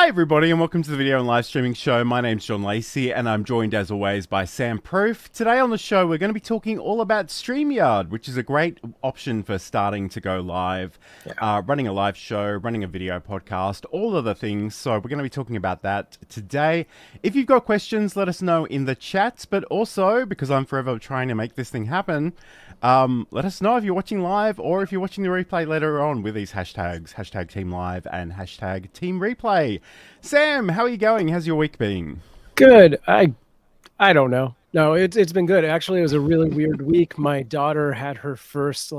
Everybody, and welcome to the video and live streaming show. My name's John Lacey and I'm joined as always by Sam Proof. Today on the show we're going to be talking all about StreamYard, which is a great option for starting to go live, running a live show, running a video podcast, all of the things. So we're going to be talking about that today. If you've got questions, let us know in the chat, but also, because I'm forever trying to make this thing happen, let us know if you're watching live or if you're watching the replay later on with these hashtags, hashtag Team Live and hashtag Team Replay. Sam, how are you going? How's your week been? Good. I don't know. No, it's been good. Actually, it was a really weird week. My daughter had her first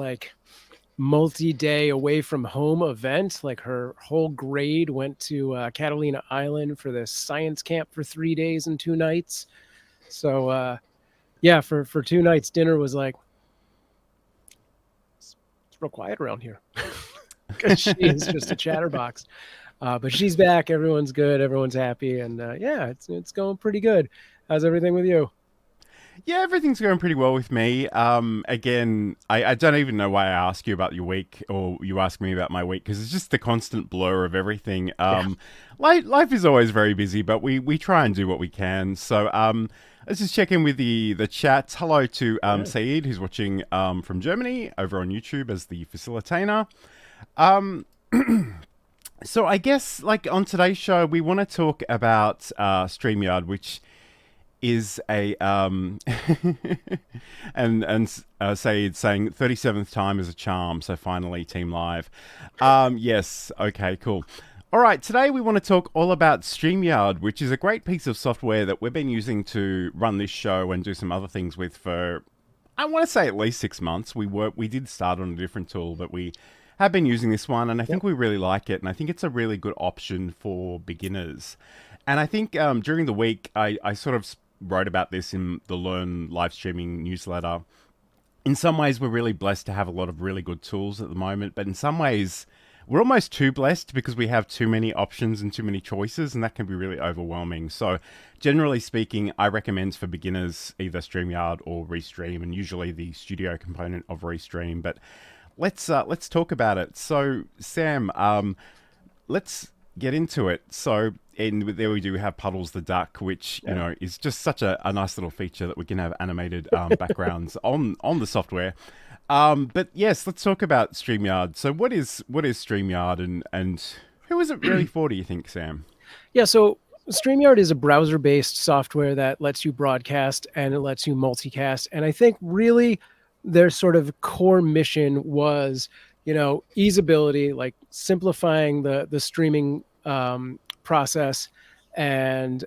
multi-day away from home event. Like her whole grade went to Catalina Island for this science camp for 3 days and 2 nights. So yeah, for 2 nights dinner was like, it's real quiet around here because she is just a chatterbox. But she's back. Everyone's good. Everyone's happy. And yeah, it's going pretty good. How's everything with you? Yeah, everything's going pretty well with me. Again, I don't even know why I ask you about your week or you ask me about my week, because it's just the constant blur of everything. Life is always very busy, but we try and do what we can. So let's just check in with the chat. Hello to Saeed, who's watching from Germany over on YouTube as the facilitator. So I guess, on today's show, we want to talk about StreamYard, which is a and Saeed saying 37th time is a charm. So finally, Team Live. Yes. Okay. Cool. All right. Today we want to talk all about StreamYard, which is a great piece of software that we've been using to run this show and do some other things with for, I want to say, at least 6 months. We did start on a different tool, but we have been using this one, and I think we really like it, and I think it's a really good option for beginners. And I think during the week, I sort of wrote about this in the Learn live streaming newsletter. In some ways, we're really blessed to have a lot of really good tools at the moment, but in some ways, we're almost too blessed because we have too many options and too many choices, and that can be really overwhelming. So generally speaking, I recommend for beginners either StreamYard or Restream, and usually the studio component of Restream. But let's talk about it. So Sam, let's get into it. So there we do have Puddles the duck, which you know is just such a nice little feature that we can have animated backgrounds on the software. But yes, let's talk about StreamYard. So what is StreamYard, and who is it really for, do you think, Sam? Yeah, so StreamYard is a browser-based software that lets you broadcast and it lets you multicast. And I think really their sort of core mission was, easeability, like simplifying the streaming process and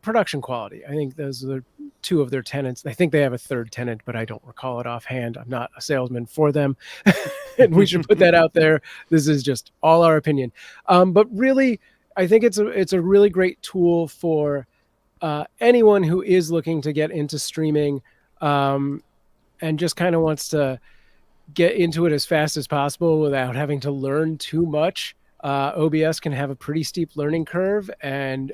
production quality. I think those are 2 of their tenets. I think they have a 3rd tenet, but I don't recall it offhand. I'm not a salesman for them, and we should put that out there. This is just all our opinion. But really, I think it's a really great tool for anyone who is looking to get into streaming and just kind of wants to get into it as fast as possible without having to learn too much. OBS can have a pretty steep learning curve and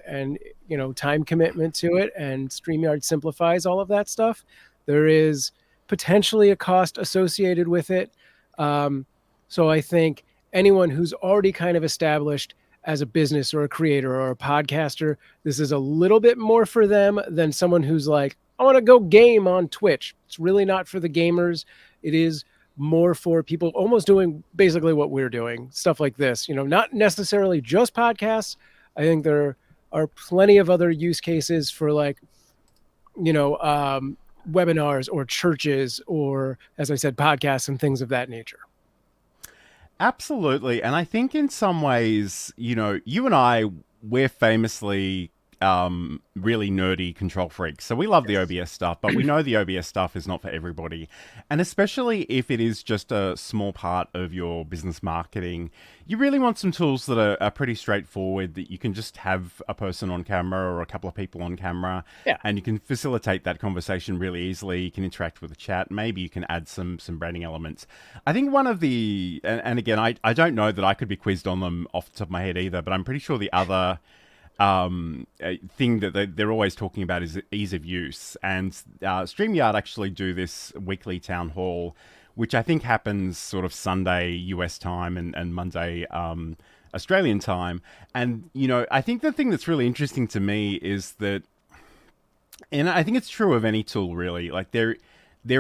time commitment to it, and StreamYard simplifies all of that stuff. There is potentially a cost associated with it. So I think anyone who's already kind of established as a business or a creator or a podcaster, this is a little bit more for them than someone who's like, I want to go game on Twitch. It's really not for the gamers. It is more for people almost doing basically what we're doing, stuff like this, not necessarily just podcasts. I think there are plenty of other use cases for webinars or churches or, as I said, podcasts and things of that nature. Absolutely. And I think in some ways, you and I, we're famously really nerdy control freaks. So we love the OBS stuff, but we know the OBS stuff is not for everybody. And especially if it is just a small part of your business marketing, you really want some tools that are pretty straightforward, that you can just have a person on camera or a couple of people on camera, and you can facilitate that conversation really easily. You can interact with the chat. Maybe you can add some branding elements. I think one of the, and again, I don't know that I could be quizzed on them off the top of my head either, but I'm pretty sure the other thing that they're always talking about is ease of use. And StreamYard actually do this weekly town hall, which I think happens sort of Sunday US time and Monday Australian time. And, you know, I think the thing that's really interesting to me is that, and I think it's true of any tool really, like there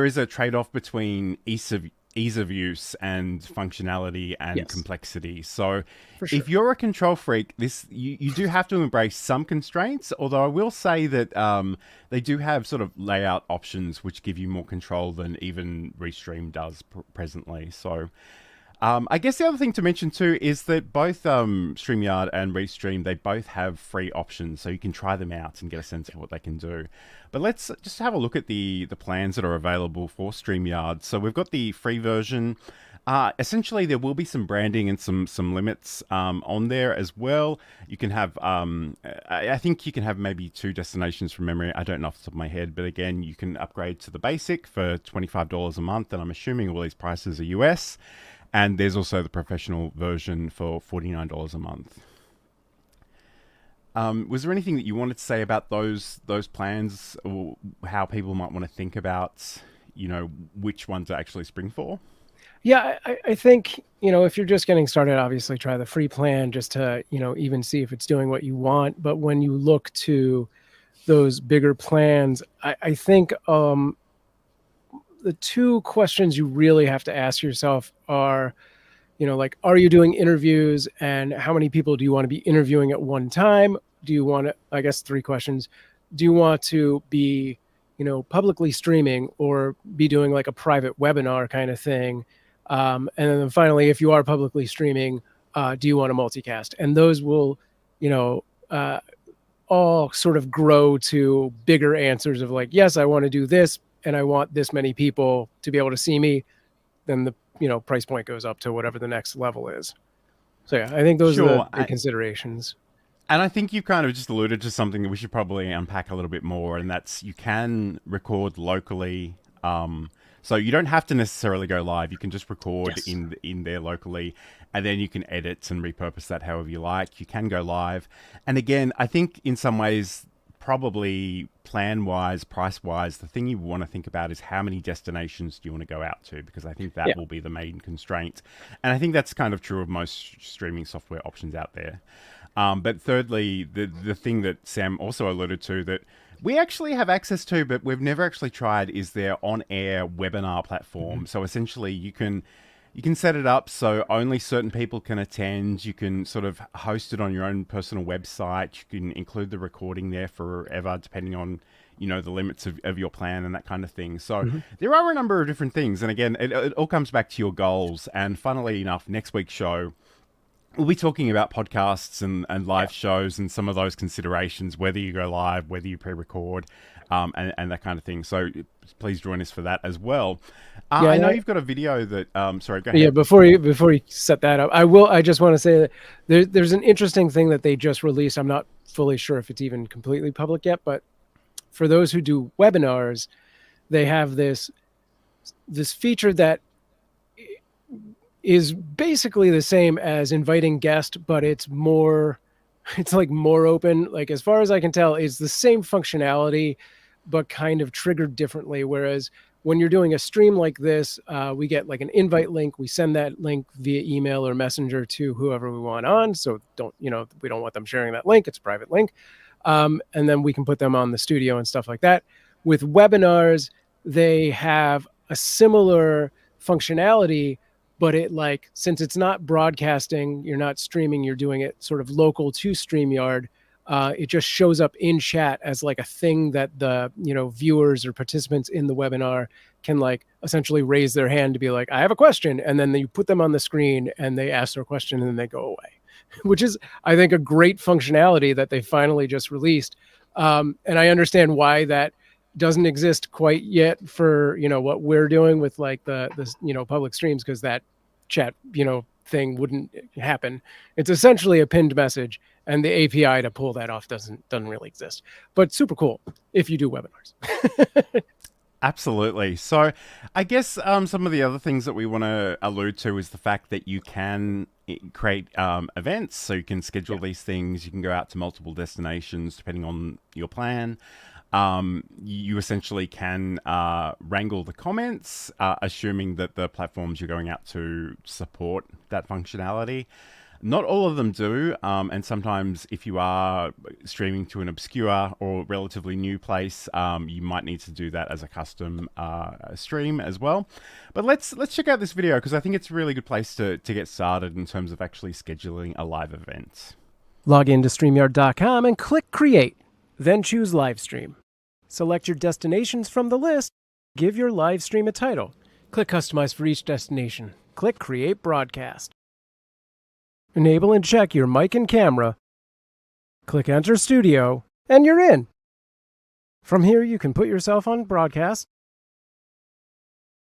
is a trade-off between ease of use and functionality and Yes, complexity. So for if sure. you're a control freak, you do have to embrace some constraints, although I will say that they do have sort of layout options which give you more control than even Restream does presently. So I guess the other thing to mention too is that both StreamYard and Restream, they both have free options, so you can try them out and get a sense of what they can do. But let's just have a look at the plans that are available for StreamYard. So we've got the free version. Essentially, there will be some branding and some limits on there as well. You can have, I think you can have maybe 2 destinations from memory. I don't know off the top of my head, but again, you can upgrade to the basic for $25 a month, and I'm assuming all these prices are US. And there's also the professional version for $49 a month. Was there anything that you wanted to say about those plans, or how people might want to think about, you know, which one to actually spring for? Yeah, I think, you know, if you're just getting started, obviously try the free plan just to, you know, even see if it's doing what you want. But when you look to those bigger plans, I think the 2 questions you really have to ask yourself are, you know, like, are you doing interviews, and how many people do you want to be interviewing at one time? Do you want to, I guess 3 questions. Do you want to be, you know, publicly streaming, or be doing like a private webinar kind of thing? And then finally, if you are publicly streaming, do you want to multicast? And those will, you know, all sort of grow to bigger answers of like, yes, I want to do this, and I want this many people to be able to see me. Then the, you know, price point goes up to whatever the next level is. So yeah, I think those are the Sure. big considerations. And I think you kind of just alluded to something that we should probably unpack a little bit more, and that's you can record locally. So you don't have to necessarily go live. You can just record Yes. in there locally, and then you can edit and repurpose that however you like. You can go live, and again, I think in some ways, probably plan wise, price wise, the thing you want to think about is how many destinations do you want to go out to, because I think that Yeah. will be the main constraint, and I think that's kind of true of most streaming software options out there. But thirdly, the thing that Sam also alluded to that we actually have access to, but we've never actually tried, is their on-air webinar Mm-hmm. platform. So essentially, you can set it up so only certain people can attend. You can sort of host it on your own personal website. You can include the recording there forever, depending on, you know, the limits of your plan and that kind of thing. So Mm-hmm. there are a number of different things. And again, it all comes back to your goals. And funnily enough, next week's show, we'll be talking about podcasts and Yeah. live shows and some of those considerations, whether you go live, whether you pre-record, and that kind of thing. So please join us for that as well. Yeah. I And know you've got a video that, sorry, go yeah, ahead. before you set that up, I just want to say that there's an interesting thing that they just released. I'm not fully sure if it's even completely public yet, but for those who do webinars, they have this feature that is basically the same as inviting guests, but it's more, it's like more open. Like, as far as I can tell, it's the same functionality, but kind of triggered differently. Whereas when you're doing a stream like this, we get like an invite link. We send that link via email or messenger to whoever we want on. So don't, you know, we don't want them sharing that link. It's a private link. And then we can put them on the studio and stuff like that. With webinars, they have a similar functionality, but it, like, since it's not broadcasting, you're not streaming, you're doing it sort of local to StreamYard. It just shows up in chat as like a thing that the, you know, viewers or participants in the webinar can like essentially raise their hand to be like, I have a question, and then you put them on the screen and they ask their question and then they go away. Which is, I think, a great functionality that they finally just released. And I understand why that doesn't exist quite yet for, you know, what we're doing with like the you know, public streams, because that chat, you know, thing wouldn't happen. It's essentially a pinned message, and the API to pull that off doesn't really exist. But super cool if you do webinars. Absolutely. So, I guess some of the other things that we want to allude to is the fact that you can create events. So you can schedule Yeah. these things. You can go out to multiple destinations depending on your plan. You essentially can wrangle the comments, assuming that the platforms you're going out to support that functionality. Not all of them do, and sometimes if you are streaming to an obscure or relatively new place, you might need to do that as a custom stream as well. But let's check out this video because I think it's a really good place to get started in terms of actually scheduling a live event. Log into StreamYard.com and click Create. Then choose Livestream. Select your destinations from the list. Give your live stream a title. Click Customize for each destination. Click Create Broadcast. Enable and check your mic and camera. Click Enter Studio, and you're in. From here, you can put yourself on broadcast,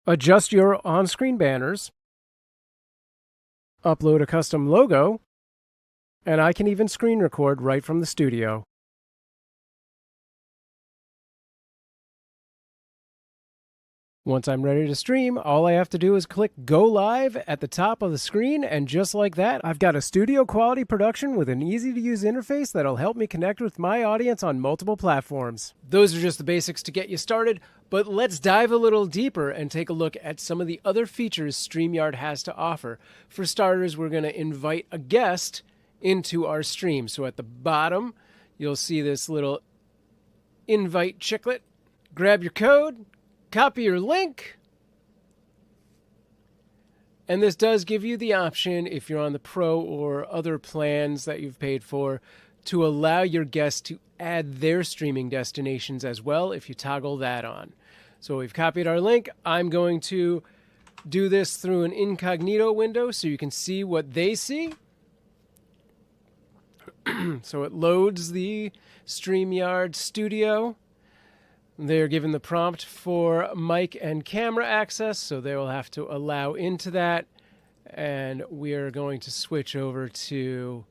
adjust your on-screen banners, upload a custom logo, and I can even screen record right from the studio. Once I'm ready to stream, all I have to do is click Go Live at the top of the screen, and just like that, I've got a studio quality production with an easy-to-use interface that'll help me connect with my audience on multiple platforms. Those are just the basics to get you started, but let's dive a little deeper and take a look at some of the other features StreamYard has to offer. For starters, we're going to invite a guest into our stream. So at the bottom, you'll see this little invite chiclet. Grab your code, copy your link, and this does give you the option, if you're on the Pro or other plans that you've paid for, to allow your guests to add their streaming destinations as well if you toggle that on. So we've copied our link. I'm going to do this through an incognito window so you can see what they see. So it loads the StreamYard studio. They're given the prompt for mic and camera access, so they will have to allow into that. And we are going to switch over to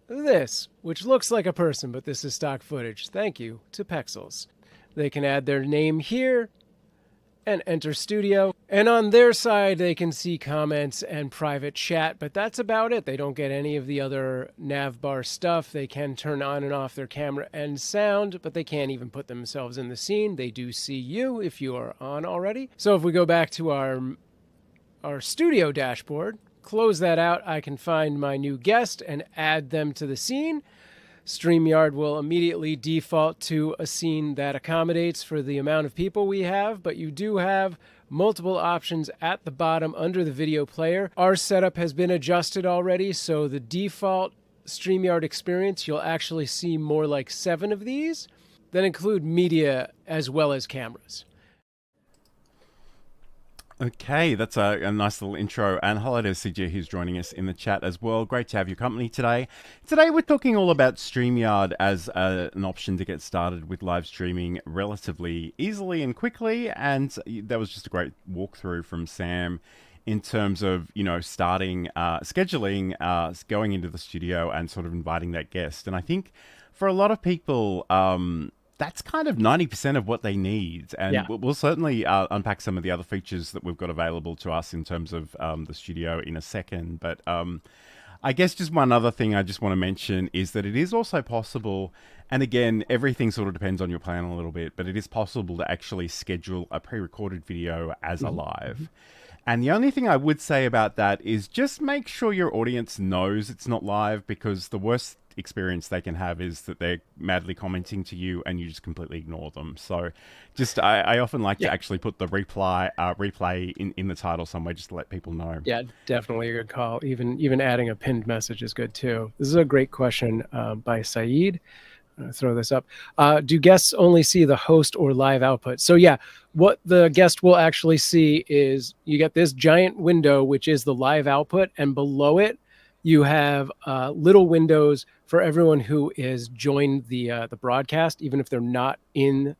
this, which looks like a person, but this is stock footage. Thank you to Pexels. They can add their name here and enter studio. And on their side, they can see comments and private chat, but that's about it. They don't get any of the other navbar stuff. They can turn on and off their camera and sound, but they can't even put themselves in the scene. They do see you if you are on already. So if we go back to our studio dashboard, close that out, I can find my new guest and add them to the scene. StreamYard will immediately default to a scene that accommodates for the amount of people we have, but you do have multiple options at the bottom under the video player. Our setup has been adjusted already, so the default StreamYard experience, you'll actually see more like 7 of these that include media as well as cameras. Okay, that's a nice little intro, and hello to CJ who's joining us in the chat as well. Great to have your company today. Today we're talking all about StreamYard as an option to get started with live streaming relatively easily and quickly, and that was just a great walkthrough from Sam in terms of, you know, starting, scheduling, going into the studio and sort of inviting that guest. And I think for a lot of people, that's kind of 90% of what they need. And yeah, we'll certainly unpack some of the other features that we've got available to us in terms of the studio in a second. But I guess just one other thing I just want to mention is that it is also possible, and again, everything sort of depends on your plan a little bit, but it is possible to actually schedule a pre-recorded video as a live. And the only thing I would say about that is just make sure your audience knows it's not live, because the worst experience they can have is that they're madly commenting to you and you just completely ignore them. So just I often like to actually put the replay in the title somewhere just to let people know. Yeah, definitely a good call. Even adding a pinned message is good too. This is a great question by Saeed. Throw this up. Do guests only see the host or live output? So yeah, what the guest will actually see is you get this giant window, which is the live output, and below it you have little windows for everyone who is joined the broadcast. Even if they're not in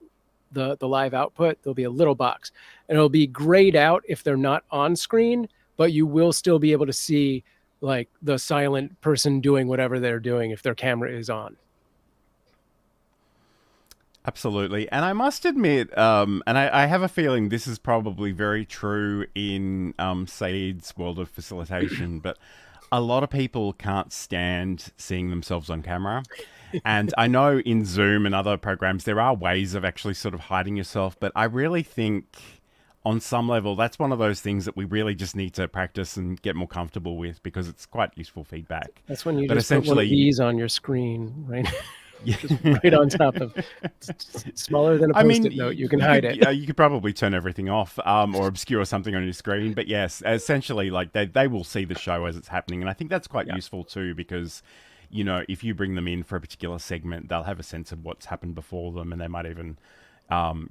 the live output, there'll be a little box, and it'll be grayed out if they're not on screen, but you will still be able to see like the silent person doing whatever they're doing if their camera is on. Absolutely. And I must admit, and I have a feeling this is probably very true in Saeed's world of facilitation, but a lot of people can't stand seeing themselves on camera. And I know in Zoom and other programs, there are ways of actually sort of hiding yourself, but I really think on some level, that's one of those things that we really just need to practice and get more comfortable with because it's quite useful feedback. That's when you But just put one of essentially, these on your screen, right? yeah. Just right on top of, smaller than a I mean, post-it note. You can hide it. you could probably turn everything off, or obscure something on your screen. But yes, essentially, like they will see the show as it's happening, and I think that's quite Yeah. useful too because, you know, if you bring them in for a particular segment, they'll have a sense of what's happened before them, and they might even,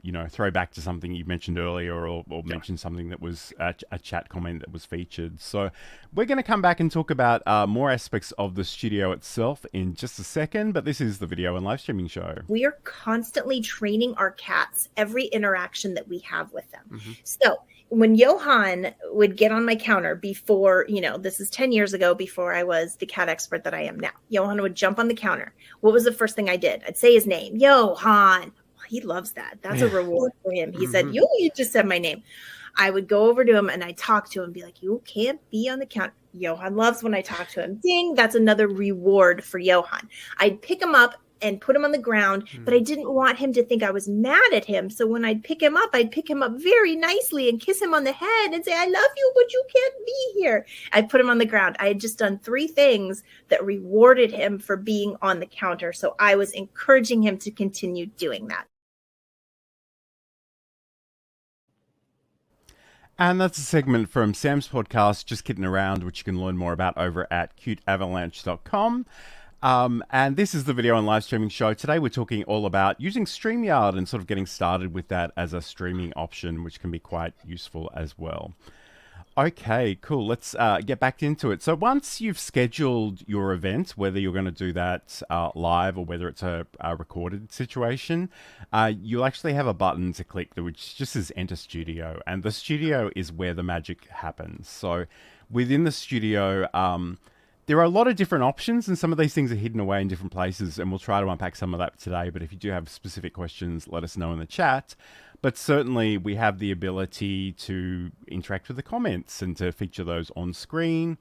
you know, throw back to something you mentioned earlier, or mention something that was a chat comment that was featured. So we're going to come back and talk about more aspects of the studio itself in just a second, but this is the video and live streaming show. We are constantly training our cats every interaction that we have with them. So when Johan would get on my counter before, you know, this is 10 years ago, before I was the cat expert that I am now, Johan would jump on the counter. What was the first thing I did? I'd say his name, Johan. He loves that. That's a reward for him. He said, you just said my name. I would go over to him and I'd talk to him and be like, you can't be on the counter. Johan loves when I talk to him. Ding, that's another reward for Johan. I'd pick him up and put him on the ground, but I didn't want him to think I was mad at him. So when I'd pick him up very nicely and kiss him on the head and say, I love you, but you can't be here. I'd put him on the ground. I had just done 3 things that rewarded him for being on the counter. So I was encouraging him to continue doing that. And that's a segment from Sam's podcast, Just Kidding Around, which you can learn more about over at cuteavalanche.com. And this is the video and live streaming show. Today we're talking all about using StreamYard and sort of getting started with that as a streaming option, which can be quite useful as well. Okay, cool. Let's get back into it. So once you've scheduled your event, whether you're going to do that live or whether it's a recorded situation, you'll actually have a button to click which just says Enter Studio. And the studio is where the magic happens. So within the studio, there are a lot of different options, and some of these things are hidden away in different places, and we'll try to unpack some of that today. But if you do have specific questions, let us know in the chat. But certainly we have the ability to interact with the comments and to feature those on screen.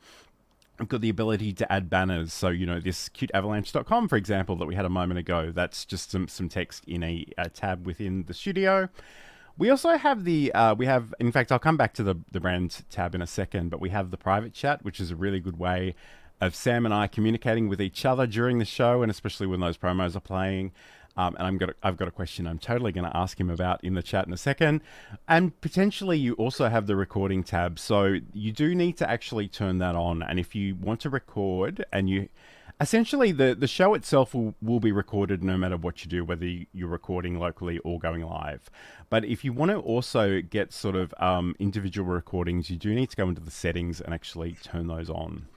We've got the ability to add banners. So, you know, this cuteavalanche.com, for example, that we had a moment ago, that's just some text in a tab within the studio. We also have in fact, I'll come back to the brand tab in a second, but we have the private chat, which is a really good way of Sam and I communicating with each other during the show, and especially when those promos are playing. And I've got a question I'm totally going to ask him about in the chat in a second. And potentially you also have the recording tab. So you do need to actually turn that on. And if you want to record, and essentially the show itself will be recorded no matter what you do, whether you're recording locally or going live. But if you want to also get sort of individual recordings, you do need to go into the settings and actually turn those on.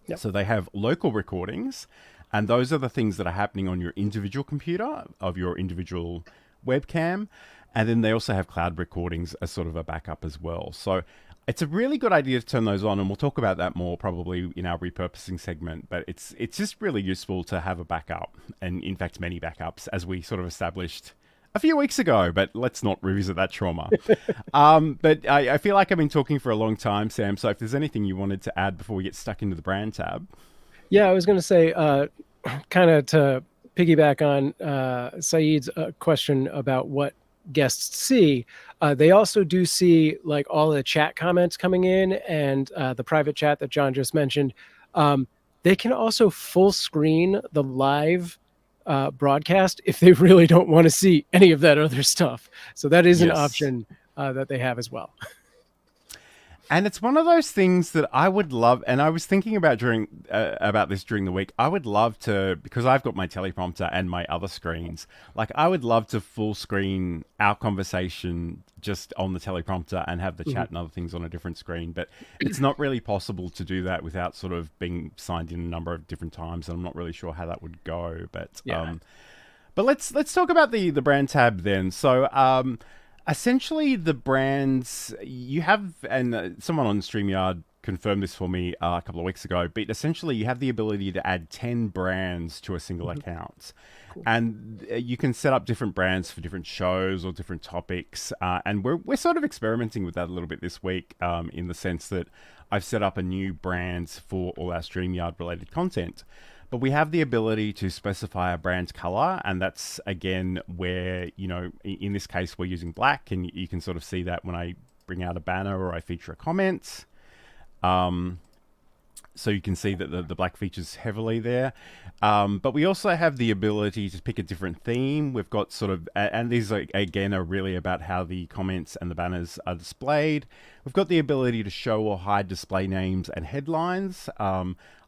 Yep. So they have local recordings, and those are the things that are happening on your individual computer of your individual webcam. And then they also have cloud recordings as sort of a backup as well. So it's a really good idea to turn those on, and we'll talk about that more probably in our repurposing segment. But it's just really useful to have a backup, and in fact many backups, as we sort of established a few weeks ago, but let's not revisit that trauma. But I feel like I've been talking for a long time, Sam. So if there's anything you wanted to add before we get stuck into the brand tab. Yeah, I was going to say, kind of to piggyback on Saeed's question about what guests see. They also do see like all the chat comments coming in, and the private chat that John just mentioned. They can also full screen the live broadcast if they really don't want to see any of that other stuff. So that is an option that they have as well. And it's one of those things that I would love, and I was thinking about this during the week. I would love to, because I've got my teleprompter and my other screens, like I would love to full screen our conversation just on the teleprompter and have the chat and other things on a different screen. But it's not really possible to do that without sort of being signed in a number of different times. And I'm not really sure how that would go. But but let's talk about the brand tab then. So essentially, the brands you have, and someone on StreamYard confirmed this for me a couple of weeks ago, but essentially you have the ability to add 10 brands to a single account. Cool. And you can set up different brands for different shows or different topics. And we're sort of experimenting with that a little bit this week in the sense that I've set up a new brand for all our StreamYard related content. But we have the ability to specify a brand color, and that's, again, where, you know, in this case, we're using black, and you can sort of see that when I bring out a banner or I feature a comment. So you can see that the black features heavily there. But we also have the ability to pick a different theme. We've got sort of, and these again are really about how the comments and the banners are displayed. We've got the ability to show or hide display names and headlines.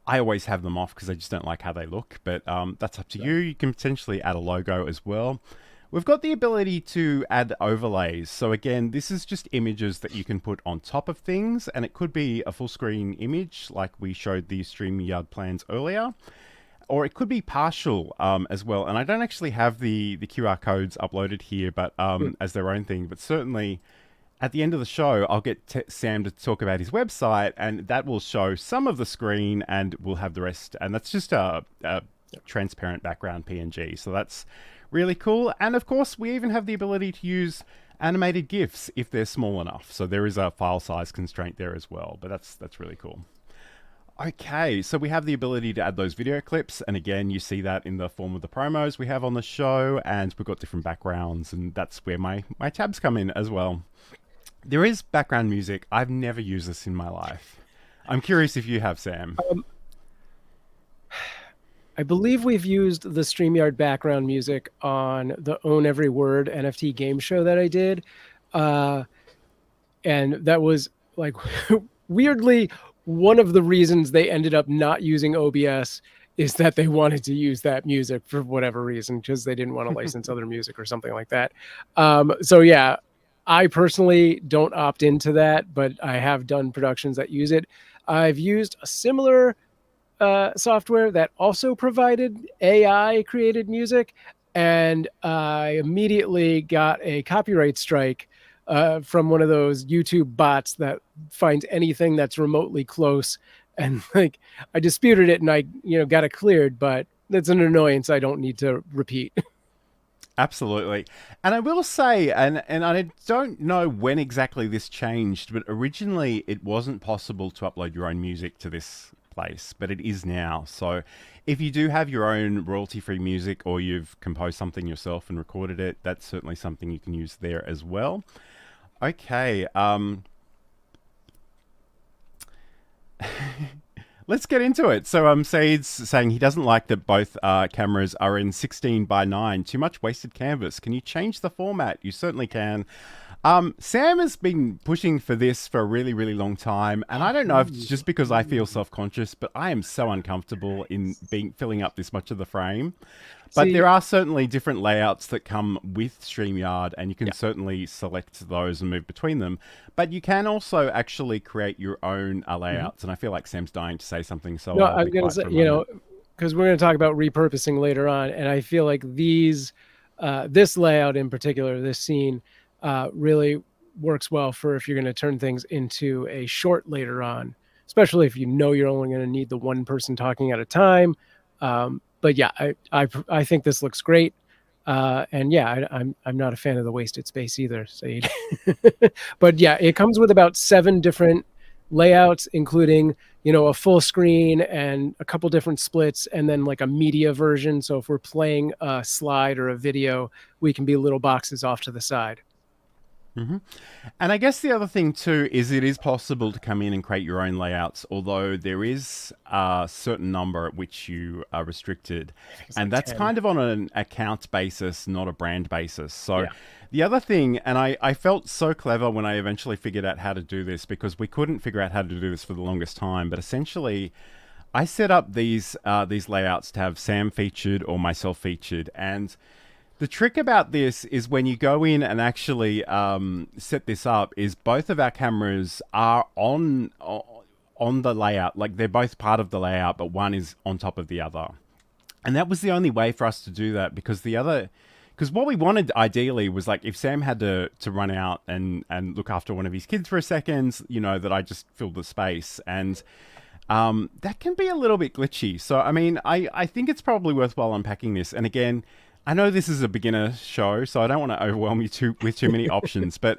I always have them off because I just don't like how they look, but that's up to you. You can potentially add a logo as well. We've got the ability to add overlays. So again, this is just images that you can put on top of things, and it could be a full screen image like we showed the StreamYard plans earlier, or it could be partial as well. And I don't actually have the QR codes uploaded here, but as their own thing, but certainly at the end of the show, I'll get Sam to talk about his website, and that will show some of the screen and we'll have the rest. And that's just a transparent background PNG. So that's really cool. And of course, we even have the ability to use animated GIFs if they're small enough. So there is a file size constraint there as well, but that's really cool. Okay, so we have the ability to add those video clips. And again, you see that in the form of the promos we have on the show, and we've got different backgrounds, and that's where my tabs come in as well. There is background music. I've never used this in my life. I'm curious if you have, Sam. I believe we've used the StreamYard background music on the Own Every Word NFT game show that I did. And that was like weirdly one of the reasons they ended up not using OBS is that they wanted to use that music for whatever reason, because they didn't want to license other music or something like that. So yeah, I personally don't opt into that, but I have done productions that use it. I've used a similar software that also provided AI created music, and I immediately got a copyright strike from one of those YouTube bots that finds anything that's remotely close, and like I disputed it and I got it cleared, but it's an annoyance I don't need to repeat. Absolutely. And I will say, and I don't know when exactly this changed, but originally it wasn't possible to upload your own music to this place, but it is now. So if you do have your own royalty-free music, or you've composed something yourself and recorded it, that's certainly something you can use there as well. Okay. Let's get into it. So Said's saying he doesn't like that both cameras are in 16:9. Too much wasted canvas. Can you change the format? You certainly can. Sam has been pushing for this for a really, really long time, and I don't know if it's just because I feel self-conscious, but I am so uncomfortable in filling up this much of the frame. But there are certainly different layouts that come with StreamYard, and you can certainly select those and move between them. But you can also actually create your own layouts, and I feel like Sam's dying to say something. So no, I'm going to say, because we're going to talk about repurposing later on, and I feel like this layout in particular, this scene, really works well for if you're going to turn things into a short later on, especially if you're only going to need the one person talking at a time. But yeah, I think this looks great. And yeah, I'm not a fan of the wasted space either, Said. But yeah, it comes with about 7 different layouts, including, a full screen and a couple different splits, and then like a media version. So if we're playing a slide or a video, we can be little boxes off to the side. Mm-hmm. And I guess the other thing too is it is possible to come in and create your own layouts, although there is a certain number at which you are restricted. And that's 10. Kind of on an account basis, not a brand basis. So the other thing, and I felt so clever when I eventually figured out how to do this, because we couldn't figure out how to do this for the longest time, but essentially I set up these layouts to have Sam featured or myself featured. And the trick about this is when you go in and actually set this up is both of our cameras are on the layout. Like they're both part of the layout, but one is on top of the other. And that was the only way for us to do that, because what we wanted ideally was like if Sam had to run out and look after one of his kids for a second, that I just filled the space. And that can be a little bit glitchy. So, I mean, I think it's probably worthwhile unpacking this. And again, I know this is a beginner show, so I don't want to overwhelm you with too many options, but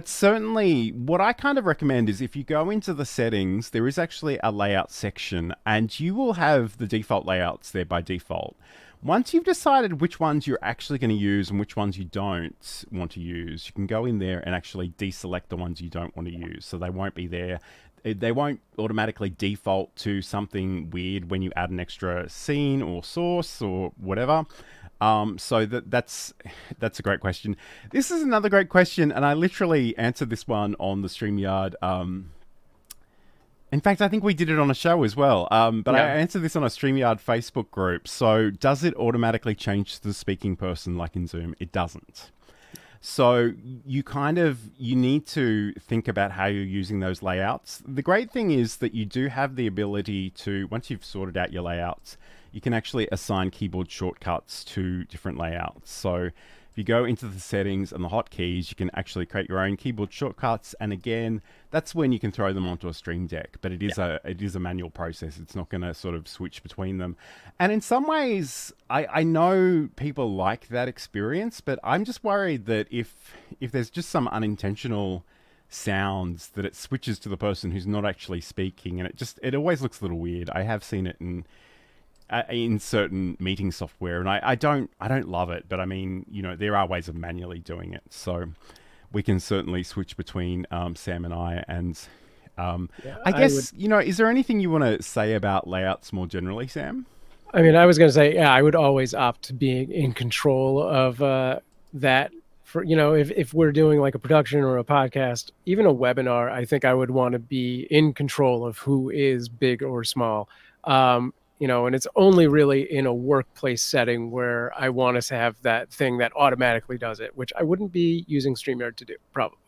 certainly what I kind of recommend is if you go into the settings, there is actually a layout section, and you will have the default layouts there by default. Once you've decided which ones you're actually going to use and which ones you don't want to use, you can go in there and actually deselect the ones you don't want to use. So they won't be there. They won't automatically default to something weird when you add an extra scene or source or whatever. So that's a great question. This is another great question, and I literally answered this one on the StreamYard. In fact, I think we did it on a show as well. But I answered this on a StreamYard Facebook group. So does it automatically change to the speaking person like in Zoom? It doesn't. So you need to think about how you're using those layouts. The great thing is that you do have the ability to, once you've sorted out your layouts, you can actually assign keyboard shortcuts to different layouts. So if you go into the settings and the hotkeys, you can actually create your own keyboard shortcuts. And again, that's when you can throw them onto a Stream Deck. But it is a manual process. It's not going to sort of switch between them. And in some ways, I know people like that experience, but I'm just worried that if there's just some unintentional sounds that it switches to the person who's not actually speaking, and it always looks a little weird. I have seen it in certain meeting software, and I don't love it, but I mean, there are ways of manually doing it. So we can certainly switch between Sam and I, and I guess, is there anything you want to say about layouts more generally, Sam? I mean, I was going to say, I would always opt to being in control of that. For, if we're doing like a production or a podcast, even a webinar, I think I would want to be in control of who is big or small. And it's only really in a workplace setting where I want us to have that thing that automatically does it, which I wouldn't be using StreamYard to do, probably.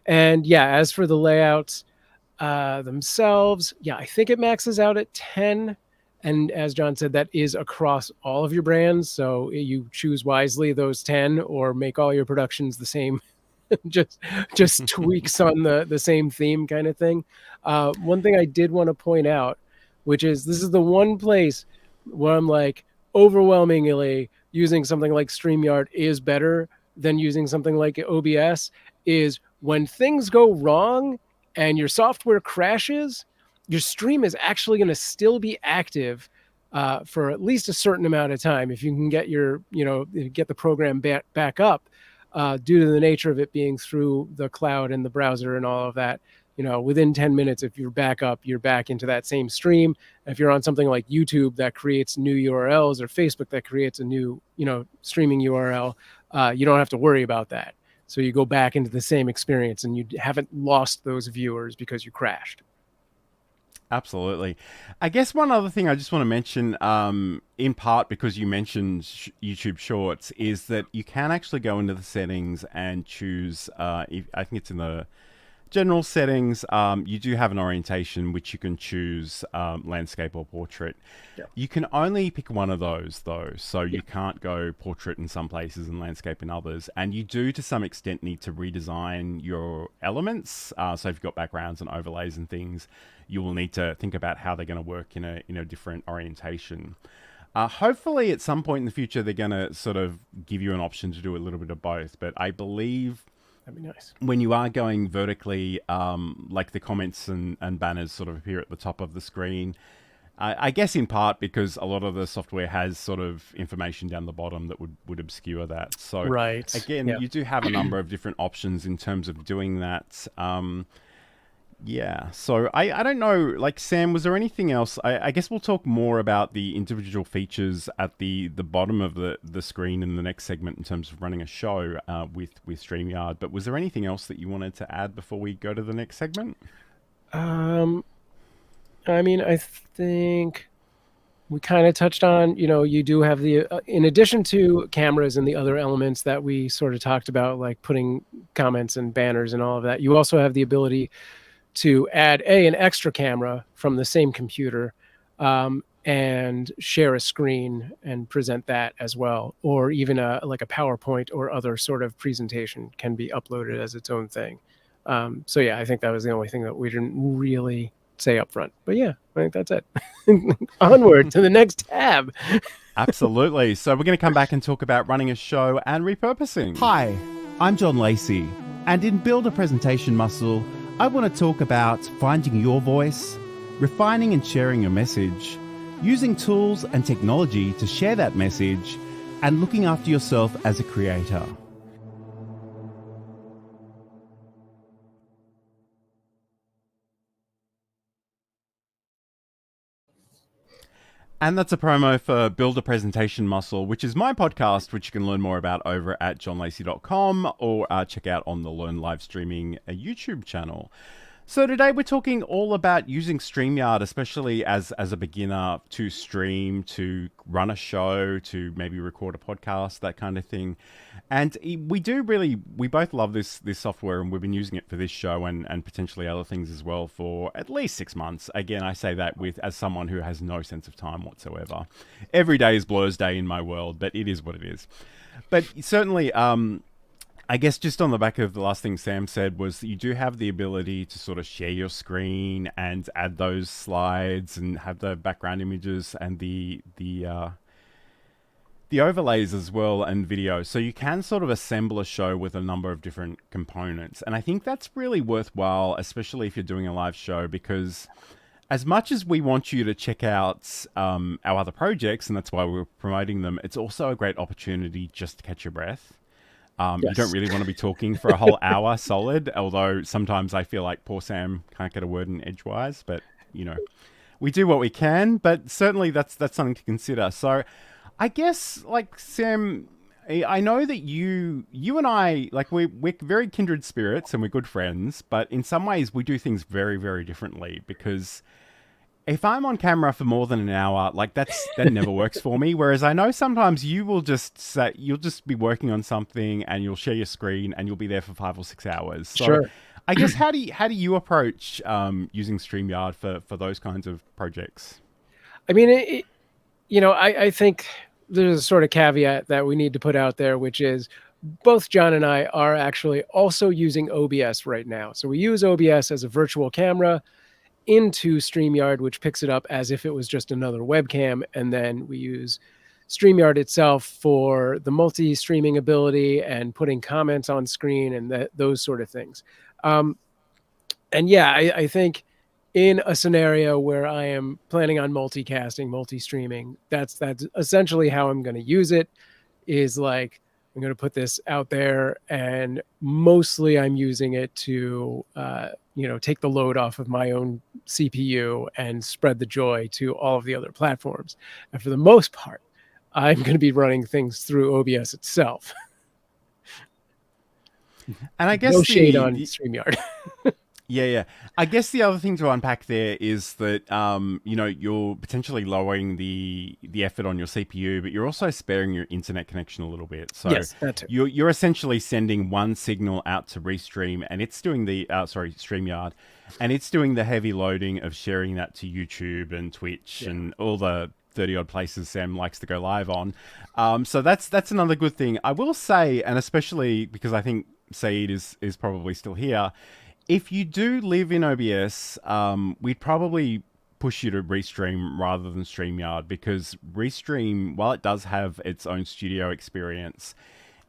As for the layouts themselves, I think it maxes out at 10. And as John said, that is across all of your brands. So you choose wisely those 10 or make all your productions the same, just tweaks on the same theme kind of thing. One thing I did want to point out, which is this is the one place where I'm like overwhelmingly using something like StreamYard is better than using something like OBS, is when things go wrong and your software crashes, your stream is actually going to still be active for at least a certain amount of time. If you can get get the program back up due to the nature of it being through the cloud and the browser and all of that, within 10 minutes, if you're back up, you're back into that same stream. If you're on something like YouTube that creates new URLs or Facebook that creates a new, streaming URL, you don't have to worry about that. So you go back into the same experience and you haven't lost those viewers because you crashed. Absolutely. I guess one other thing I just want to mention, in part because you mentioned YouTube Shorts, is that you can actually go into the settings and choose, I think it's in the general settings, you do have an orientation which you can choose landscape or portrait. Yep. You can only pick one of those though, so you can't go portrait in some places and landscape in others. And you do to some extent need to redesign your elements. So if you've got backgrounds and overlays and things, you will need to think about how they're going to work in a different orientation. Hopefully at some point in the future they're going to sort of give you an option to do a little bit of both, but I believe that'd be nice. When you are going vertically, like the comments and banners sort of appear at the top of the screen, I guess in part because a lot of the software has sort of information down the bottom that would obscure that. So again, you do have a number of different options in terms of doing that. So I don't know, like Sam, was there anything else? I guess we'll talk more about the individual features at the bottom of the screen in the next segment in terms of running a show with StreamYard. But was there anything else that you wanted to add before we go to the next segment? I mean, I think we kind of touched on, you do have the, in addition to cameras and the other elements that we sort of talked about, like putting comments and banners and all of that, you also have the ability to add an extra camera from the same computer and share a screen and present that as well. Or even like a PowerPoint or other sort of presentation can be uploaded as its own thing. I think that was the only thing that we didn't really say up front. But I think that's it. Onward to the next tab. Absolutely. So we're going to come back and talk about running a show and repurposing. Hi, I'm John Lacey. And in Build a Presentation Muscle, I want to talk about finding your voice, refining and sharing your message, using tools and technology to share that message, and looking after yourself as a creator. And that's a promo for Build a Presentation Muscle, which is my podcast, which you can learn more about over at johnlacey.com or check out on the Learn Livestreaming YouTube channel. So today we're talking all about using StreamYard, especially as a beginner, to stream, to run a show, to maybe record a podcast, that kind of thing. And we both love this software, and we've been using it for this show and potentially other things as well for at least 6 months. Again, I say that as someone who has no sense of time whatsoever. Every day is Blur's day in my world, but it is what it is. But certainly, I guess just on the back of the last thing Sam said was that you do have the ability to sort of share your screen and add those slides and have the background images and the overlays as well and video. So you can sort of assemble a show with a number of different components. And I think that's really worthwhile, especially if you're doing a live show, because as much as we want you to check out our other projects, and that's why we're promoting them, it's also a great opportunity just to catch your breath. Yes. You don't really want to be talking for a whole hour solid, although sometimes I feel like poor Sam can't get a word in edgewise, but we do what we can, but certainly that's something to consider. So I guess, like, Sam, I know that you and I, like, we're very kindred spirits and we're good friends, but in some ways we do things very, very differently, because if I'm on camera for more than an hour, like that never works for me. Whereas I know sometimes you'll just be working on something and you'll share your screen and you'll be there for 5 or 6 hours. So Sure. I guess how do you approach using StreamYard for those kinds of projects? I mean, I think there's a sort of caveat that we need to put out there, which is both John and I are actually also using OBS right now. So we use OBS as a virtual camera into StreamYard, which picks it up as if it was just another webcam. And then we use StreamYard itself for the multi-streaming ability and putting comments on screen and those sort of things. And yeah, I think in a scenario where I am planning on multicasting, multi-streaming, that's essentially how I'm going to use it, is like, I'm going to put this out there, and mostly I'm using it to, take the load off of my own CPU and spread the joy to all of the other platforms. And for the most part, I'm going to be running things through OBS itself. And I guess no shade on StreamYard. Yeah. I guess the other thing to unpack there is that, you're potentially lowering the effort on your CPU, but you're also sparing your internet connection a little bit. So yes, that too. You're essentially sending one signal out to Restream, and it's doing StreamYard, and it's doing the heavy loading of sharing that to YouTube and Twitch and all the 30 odd places Sam likes to go live on. So that's another good thing. I will say, and especially because I think Saeed is probably still here, if you do live in OBS, we'd probably push you to Restream rather than StreamYard, because Restream, while it does have its own studio experience,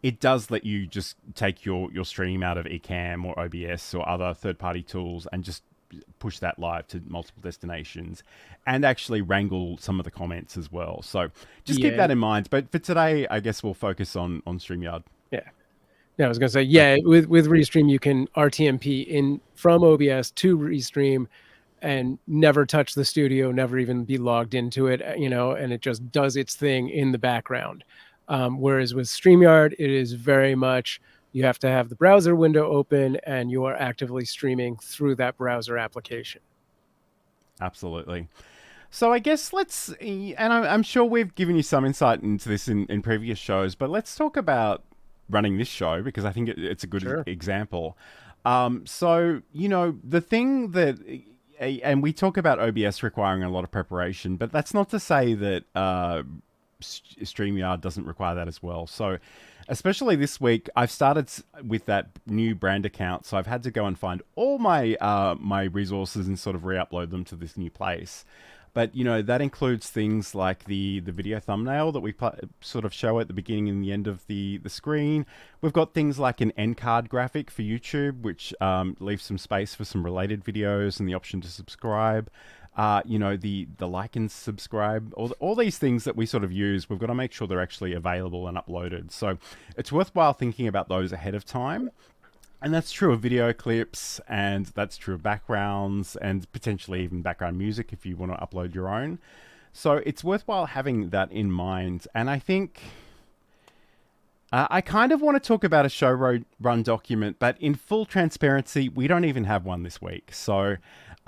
it does let you just take your stream out of Ecamm or OBS or other third-party tools and just push that live to multiple destinations and actually wrangle some of the comments as well. So just keep that in mind. But for today, I guess we'll focus on StreamYard. Yeah. Yeah, I was going to say, with Restream, you can RTMP in from OBS to Restream and never touch the studio, never even be logged into it, and it just does its thing in the background. Whereas with StreamYard, it is very much, you have to have the browser window open and you are actively streaming through that browser application. Absolutely. So I guess and I'm sure we've given you some insight into this in previous shows, but let's talk about running this show, because I think it's a good example. So, the thing that, and we talk about OBS requiring a lot of preparation, but that's not to say that StreamYard doesn't require that as well. So especially this week, I've started with that new brand account. So I've had to go and find all my my resources and sort of re-upload them to this new place. But, that includes things like the video thumbnail that we sort of show at the beginning and the end of the screen. We've got things like an end card graphic for YouTube, which leaves some space for some related videos and the option to subscribe. you know, the like and subscribe, all these things that we sort of use, we've got to make sure they're actually available and uploaded. So it's worthwhile thinking about those ahead of time. And that's true of video clips, and that's true of backgrounds, and potentially even background music if you want to upload your own. So it's worthwhile having that in mind. And I think I kind of want to talk about a show run document, but in full transparency, we don't even have one this week. So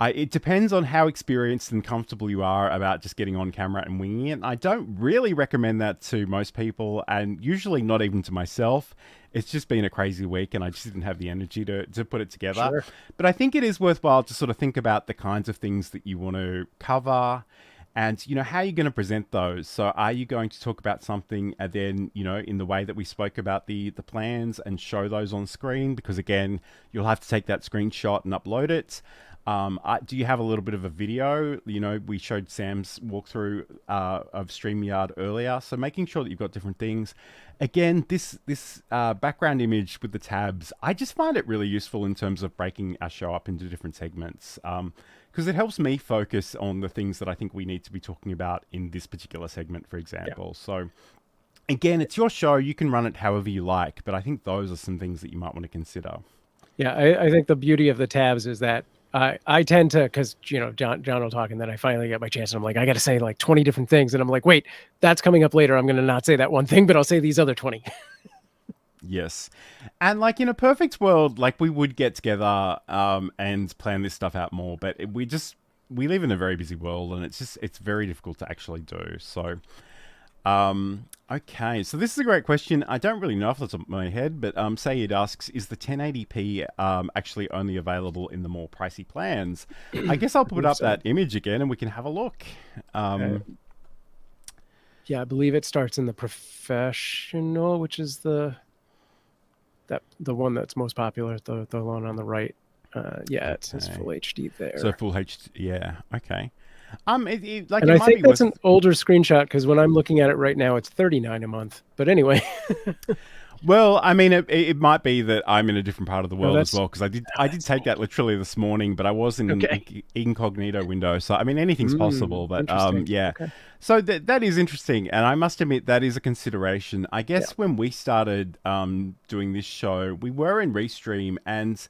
it depends on how experienced and comfortable you are about just getting on camera and winging it. I don't really recommend that to most people, and usually not even to myself. It's just been a crazy week and I just didn't have the energy to put it together. Sure. But I think it is worthwhile to sort of think about the kinds of things that you want to cover and, you know, how you're going to present those. So are you going to talk about something and then, you know, in the way that we spoke about the plans and show those on screen? Because again, you'll have to take that screenshot and upload it. Do you have a little bit of a video? You know, we showed Sam's walkthrough of StreamYard earlier. So making sure that you've got different things. Again, this background image with the tabs, I just find it really useful in terms of breaking our show up into different segments. Because it helps me focus on the things that I think we need to be talking about in this particular segment, for example. Yeah. So again, it's your show. You can run it however you like. But I think those are some things that you might want to consider. Yeah, I think the beauty of the tabs is that I tend to, because, you know, John will talk, and then I finally get my chance, and I'm like, I got to say like 20 different things. And I'm like, wait, that's coming up later. I'm going to not say that one thing, but I'll say these other 20. Yes. And like in a perfect world, like we would get together and plan this stuff out more, but we live in a very busy world, and it's very difficult to actually do. So, okay. So this is a great question. I don't really know off the top of my head, but Sayed asks, is the 1080p actually only available in the more pricey plans? I guess I'll put up that image again and we can have a look. Yeah, I believe it starts in the professional, which is the one that's most popular, the one on the right. Yeah, it says full HD there. So full HD, yeah, okay. And I think that's an older screenshot, because when I'm looking at it right now, it's $39 a month. But anyway. Well, I mean, it might be that I'm in a different part of the world as well, because I did take that literally this morning, but I was in an incognito window. So, I mean, anything's possible. But yeah. Okay. So that is interesting. And I must admit, that is a consideration. I guess when we started doing this show, we were in Restream, and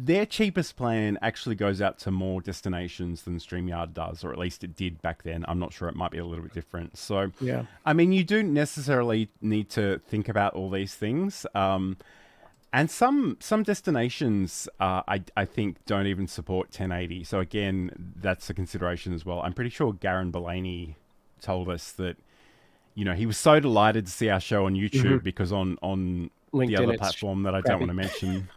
their cheapest plan actually goes out to more destinations than StreamYard does, or at least it did back then. I'm not sure, it might be a little bit different. So, yeah, I mean, you do necessarily need to think about all these things. And some destinations, I think, don't even support 1080. So again, that's a consideration as well. I'm pretty sure Garen Belaney told us that, you know, he was so delighted to see our show on YouTube because on LinkedIn, the other platform that I don't want to mention,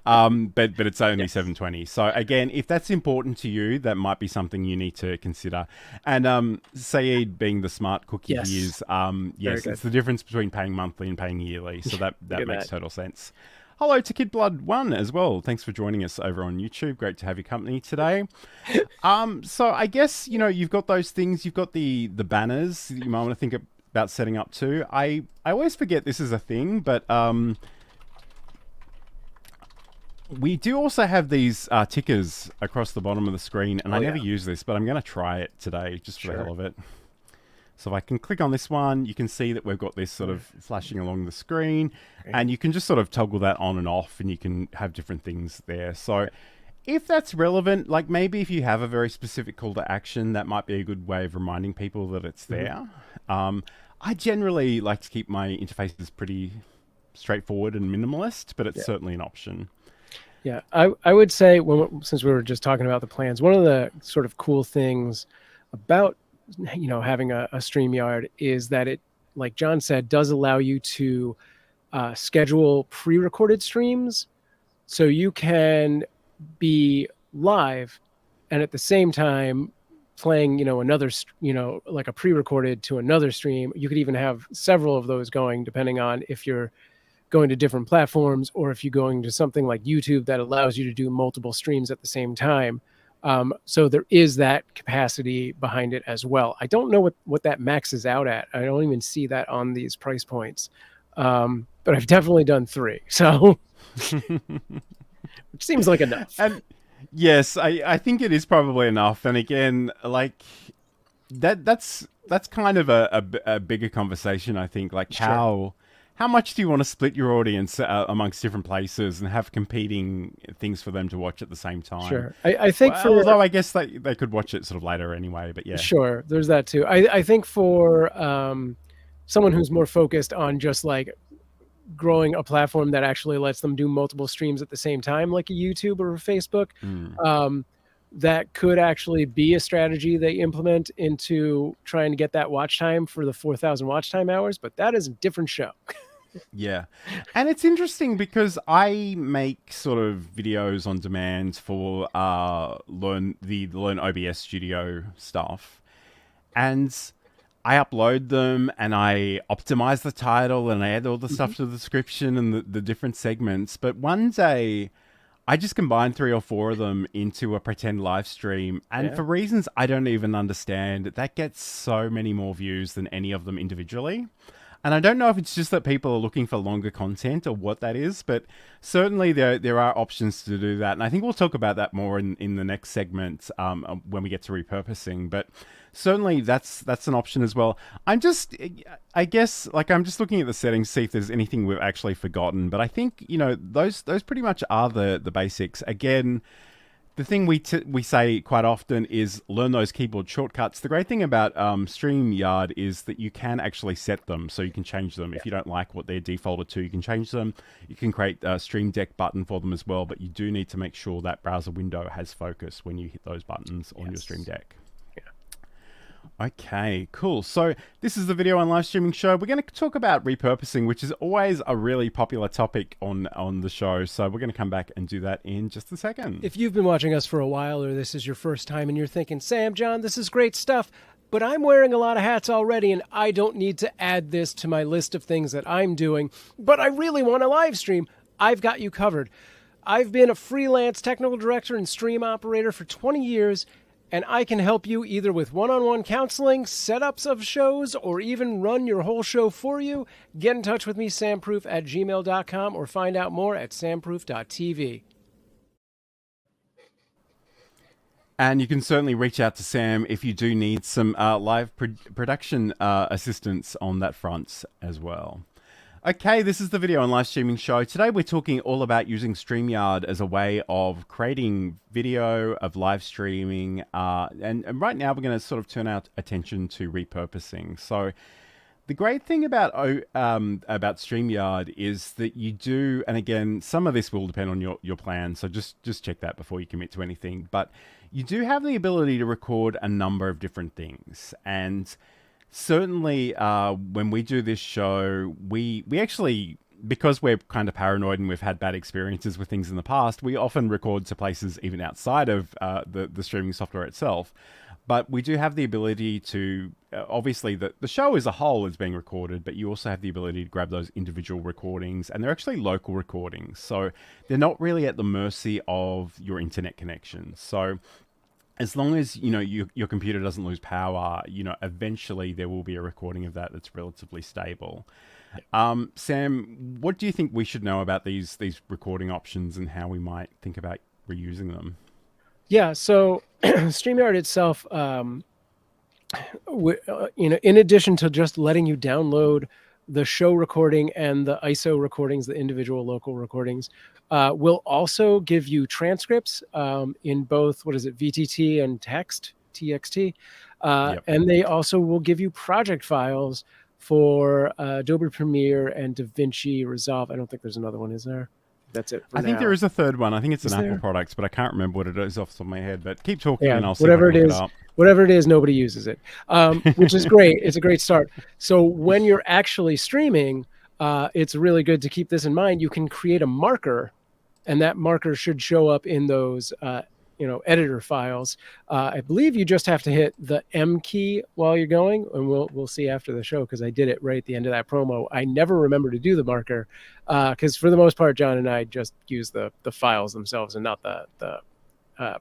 but it's only 720. So again, if that's important to you, that might be something you need to consider. And Saeed, being the smart cookie he is, yes, it's the difference between paying monthly and paying yearly. So that makes total sense. Hello to Kid Blood 1 as well. Thanks for joining us over on YouTube. Great to have your company today. So I guess, you know, you've got those things. You've got the banners that you might want to think about setting up too. I always forget this is a thing, but we do also have these tickers across the bottom of the screen, and I never use this, but I'm going to try it today just for the hell of it. So if I can click on this one, you can see that we've got this sort of flashing along the screen, and you can just sort of toggle that on and off, and you can have different things there. So if that's relevant, like maybe if you have a very specific call to action, that might be a good way of reminding people that it's there. I generally like to keep my interfaces pretty straightforward and minimalist, but it's certainly an option. Yeah, I would say, since we were just talking about the plans, one of the sort of cool things about, you know, having a StreamYard is that it, like John said, does allow you to schedule pre-recorded streams, so you can be live and at the same time playing, you know, another, you know, like a pre-recorded to another stream. You could even have several of those going, depending on if you're going to different platforms or if you're going to something like YouTube that allows you to do multiple streams at the same time. So there is that capacity behind it as well. I don't know what that maxes out at. I don't even see that on these price points. But I've definitely done 3. So which seems like enough. Yes, I think it is probably enough. And again, like that's kind of a bigger conversation. I think, like Sure. how much do you want to split your audience amongst different places and have competing things for them to watch at the same time? Sure. I think Well, for although I guess they could watch it sort of later anyway. But yeah, sure, there's that too. I think for someone who's more focused on just like growing a platform that actually lets them do multiple streams at the same time, like a YouTube or a Facebook, that could actually be a strategy they implement into trying to get that watch time for the 4,000 watch time hours. But that is a different show. yeah. And it's interesting because I make sort of videos on demand for Learn OBS Studio stuff. And I upload them and I optimize the title and I add all the stuff to the description and the different segments. But one day I just combined 3 or 4 of them into a pretend live stream. And for reasons I don't even understand, that gets so many more views than any of them individually. And I don't know if it's just that people are looking for longer content or what that is, but certainly there are options to do that. And I think we'll talk about that more in the next segment when we get to repurposing. But certainly that's an option as well. I guess, like I'm just looking at the settings, see if there's anything we've actually forgotten. But I think, those pretty much are the basics. Again, the thing we say quite often is learn those keyboard shortcuts. The great thing about StreamYard is that you can actually set them, so you can change them. If you don't like what they're defaulted to, you can change them. You can create a Stream Deck button for them as well, but you do need to make sure that browser window has focus when you hit those buttons on your Stream Deck. Okay, cool. So this is the video on live streaming show. We're going to talk about repurposing, which is always a really popular topic on the show. So we're going to come back and do that in just a second. If you've been watching us for a while or this is your first time and you're thinking, Sam, John, this is great stuff, but I'm wearing a lot of hats already and I don't need to add this to my list of things that I'm doing, but I really want to live stream, I've got you covered. I've been a freelance technical director and stream operator for 20 years, and I can help you either with one-on-one counseling, setups of shows, or even run your whole show for you. Get in touch with me, samproof@gmail.com, or find out more at samproof.tv. And you can certainly reach out to Sam if you do need some live production assistance on that front as well. Okay, this is the video on live streaming show. Today we're talking all about using StreamYard as a way of creating video, of live streaming, and right now we're going to sort of turn our attention to repurposing. So the great thing about StreamYard is that you do, and again, some of this will depend on your plan, so just check that before you commit to anything, but you do have the ability to record a number of different things. And certainly, when we do this show, we actually, because we're kind of paranoid and we've had bad experiences with things in the past, we often record to places even outside of the streaming software itself. But we do have the ability to, obviously, the show as a whole is being recorded, but you also have the ability to grab those individual recordings, and they're actually local recordings. So they're not really at the mercy of your internet connection. So as long as, your computer doesn't lose power, eventually there will be a recording of that that's relatively stable. Sam, what do you think we should know about these recording options and how we might think about reusing them? Yeah, so StreamYard itself, in addition to just letting you download the show recording and the ISO recordings, the individual local recordings, will also give you transcripts in both, VTT and TXT. And they also will give you project files for Adobe Premiere and DaVinci Resolve. I don't think there's another one, is there? That's it. I think there is a third one. I think it's an Apple product, but I can't remember what it is off the top of my head. But keep talking and I'll see whatever if I can it is. Whatever it is, nobody uses it, which is great. It's a great start. So when you're actually streaming, it's really good to keep this in mind. You can create a marker, and that marker should show up in those editor files. I believe you just have to hit the M key while you're going, and we'll see after the show, because I did it right at the end of that promo. I never remember to do the marker, because for the most part, John and I just use the files themselves and not the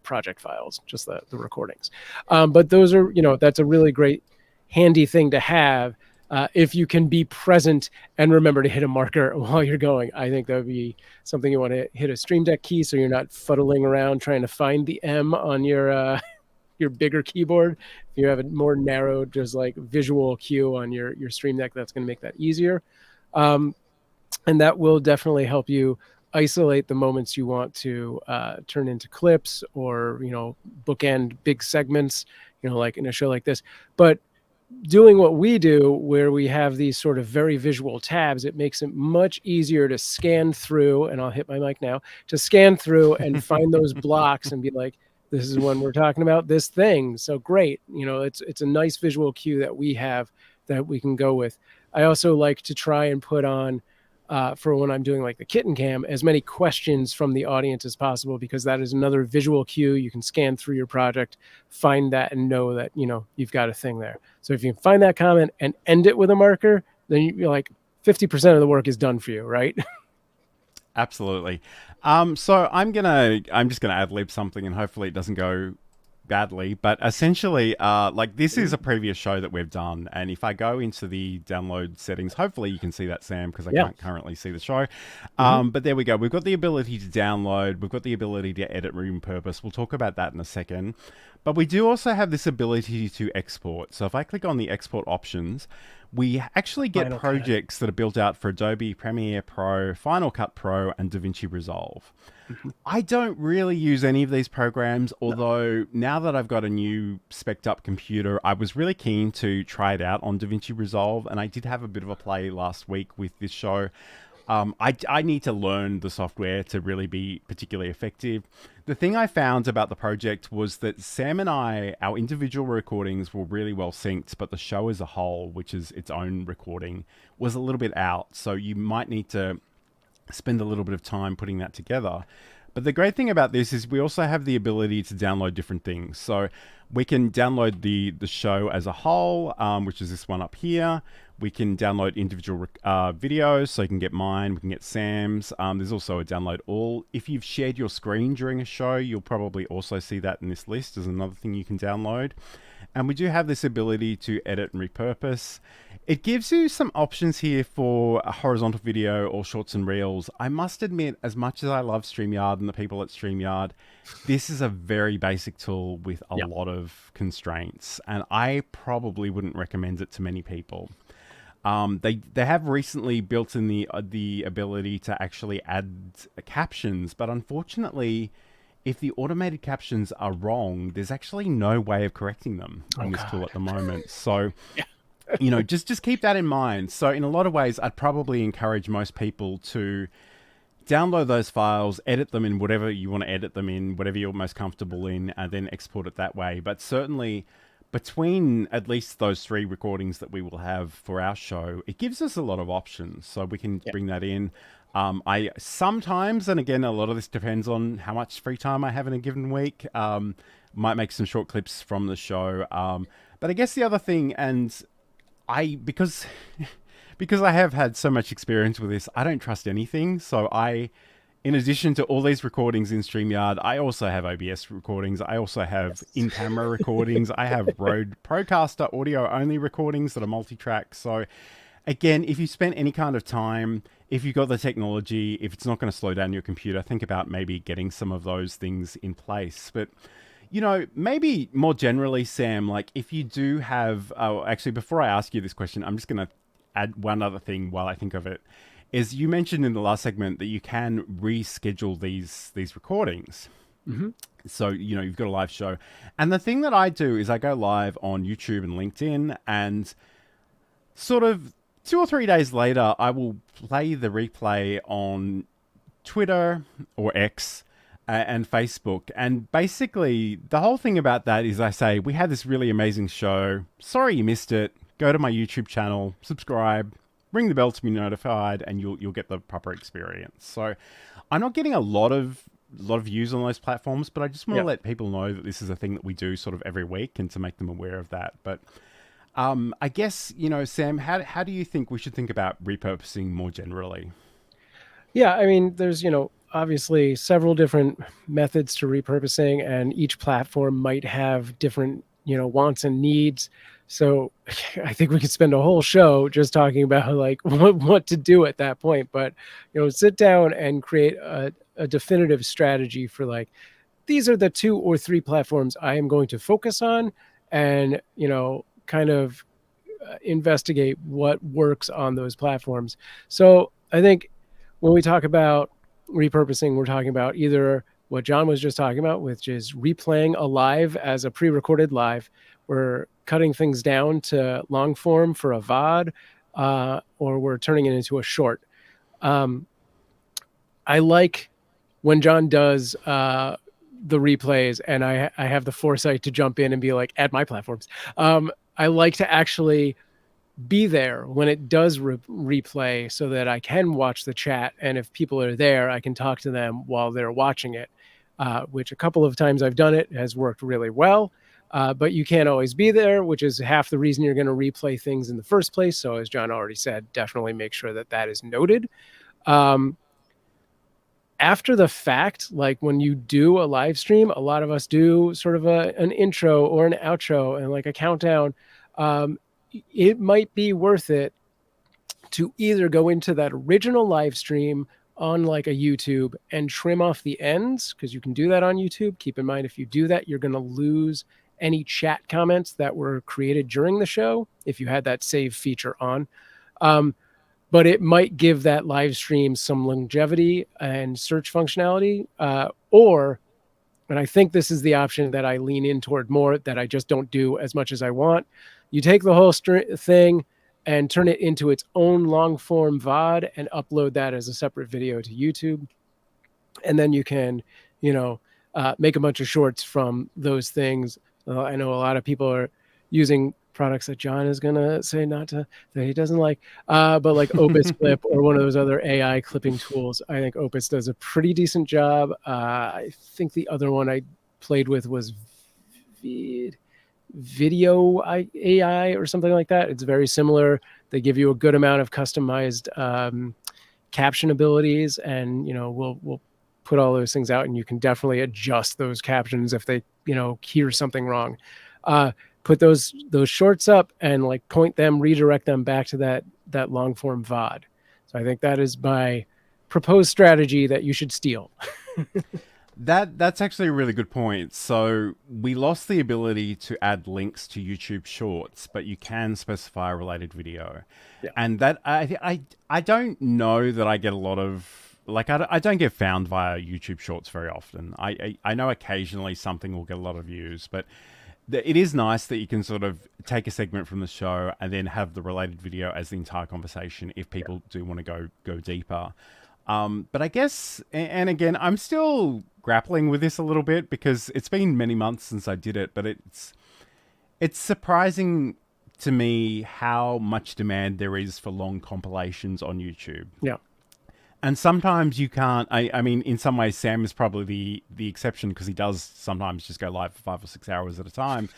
project files, just the recordings. But those are, that's a really great handy thing to have if you can be present and remember to hit a marker while you're going. I think that would be something you want to hit a Stream Deck key so you're not fuddling around trying to find the M on your bigger keyboard. If you have a more narrow, just like visual cue on your Stream Deck, that's going to make that easier. And that will definitely help you isolate the moments you want to turn into clips or, bookend big segments, like in a show like this. But doing what we do, where we have these sort of very visual tabs, it makes it much easier to scan through, and I'll hit my mic now, to scan through and find those blocks and be like, this is when we're talking about this thing. So great. It's a nice visual cue that we have that we can go with. I also like to try and put on, for when I'm doing like the kitten cam, as many questions from the audience as possible, because that is another visual cue. You can scan through your project, find that, and know that, you've got a thing there. So if you can find that comment and end it with a marker, then you're like 50% of the work is done for you, right? Absolutely. So I'm just gonna ad lib something, and hopefully it doesn't go badly. But essentially, this is a previous show that we've done, and if I go into the download settings, hopefully you can see that, Sam, because I can't currently see the show. But there we go. We've got the ability to download. We've got the ability to edit, repurpose. We'll talk about that in a second. But we do also have this ability to export. So if I click on the export options, we actually get projects that are built out for Adobe Premiere Pro, Final Cut Pro, and DaVinci Resolve. I don't really use any of these programs, although now that I've got a new spec'd up computer, I was really keen to try it out on DaVinci Resolve, and I did have a bit of a play last week with this show. I need to learn the software to really be particularly effective. The thing I found about the project was that Sam and I, our individual recordings were really well synced, but the show as a whole, which is its own recording, was a little bit out. So you might need to spend a little bit of time putting that together. But the great thing about this is we also have the ability to download different things. So we can download the show as a whole, which is this one up here. We can download individual videos, so you can get mine, we can get Sam's. There's also a download all. If you've shared your screen during a show, you'll probably also see that in this list as another thing you can download. And we do have this ability to edit and repurpose. It gives you some options here for a horizontal video or shorts and reels. I must admit, as much as I love StreamYard and the people at StreamYard, this is a very basic tool with a lot of constraints, and I probably wouldn't recommend it to many people. They have recently built in the ability to actually add captions, but unfortunately, if the automated captions are wrong, there's actually no way of correcting them on this tool at the moment. So, just keep that in mind. So in a lot of ways, I'd probably encourage most people to download those files, edit them in whatever you want to edit them in, whatever you're most comfortable in, and then export it that way. But certainly, between at least those 3 recordings that we will have for our show, it gives us a lot of options. So we can bring that in. I sometimes, and again, a lot of this depends on how much free time I have in a given week, might make some short clips from the show. But I guess the other thing, and because I have had so much experience with this, I don't trust anything. So in addition to all these recordings in StreamYard, I also have OBS recordings. I also have in-camera recordings. I have Rode Procaster audio-only recordings that are multi-track. So again, if you spent any kind of time, if you've got the technology, if it's not going to slow down your computer, think about maybe getting some of those things in place. But, maybe more generally, Sam, like if you do have, actually, before I ask you this question, I'm just going to add one other thing while I think of it. Is you mentioned in the last segment that you can reschedule these recordings. So, you've got a live show. And the thing that I do is I go live on YouTube and LinkedIn, and sort of 2 or 3 days later, I will play the replay on Twitter or X and Facebook. And basically, the whole thing about that is I say, we had this really amazing show. Sorry you missed it. Go to my YouTube channel, subscribe, ring the bell to be notified, and you'll get the proper experience. So I'm not getting a lot of views on those platforms, but I just want to let people know that this is a thing that we do sort of every week, and to make them aware of that. But I guess, Sam, how do you think we should think about repurposing more generally? Yeah, I mean, there's, obviously several different methods to repurposing, and each platform might have different, wants and needs. So I think we could spend a whole show just talking about like what to do at that point. But, sit down and create a definitive strategy for like, these are the 2 or 3 platforms I am going to focus on, and, kind of investigate what works on those platforms. So I think when we talk about repurposing, we're talking about either what John was just talking about, which is replaying a live as a pre-recorded live. We're cutting things down to long form for a VOD, or we're turning it into a short. I like when John does the replays, and I have the foresight to jump in and be like, add my platforms. I like to actually be there when it does replay so that I can watch the chat. And if people are there, I can talk to them while they're watching it, which a couple of times I've done it has worked really well. But you can't always be there, which is half the reason you're going to replay things in the first place. So as John already said, definitely make sure that that is noted. After the fact, like when you do a live stream, a lot of us do sort of an intro or an outro and like a countdown. It might be worth it to either go into that original live stream on like a YouTube and trim off the ends, because you can do that on YouTube. Keep in mind, if you do that, you're going to lose any chat comments that were created during the show if you had that save feature on. But it might give that live stream some longevity and search functionality, and I think this is the option that I lean in toward more, that I just don't do as much as I want. You take the whole thing and turn it into its own long form VOD and upload that as a separate video to YouTube. And then you can, make a bunch of shorts from those things. I know a lot of people are using products that John is going to say that he doesn't like, but like Opus Clip or one of those other AI clipping tools. I think Opus does a pretty decent job. I think the other one I played with was Video AI or something like that. It's very similar. They give you a good amount of customized caption abilities, and we'll put all those things out, and you can definitely adjust those captions if they hear something wrong. Put those shorts up and like point them, redirect them back to that long form VOD. So I think that is my proposed strategy that you should steal. That's actually a really good point. So we lost the ability to add links to YouTube Shorts, but you can specify a related video. Yeah. And that I don't know that I get a lot of, like, I don't get found via YouTube Shorts very often. I know occasionally something will get a lot of views, but it is nice that you can sort of take a segment from the show and then have the related video as the entire conversation if people do want to go deeper. But I guess, and again, I'm still grappling with this a little bit because it's been many months since I did it, but it's surprising to me how much demand there is for long compilations on YouTube. Yeah. And sometimes you can't, I mean, in some ways, Sam is probably the exception because he does sometimes just go live for 5 or 6 hours at a time.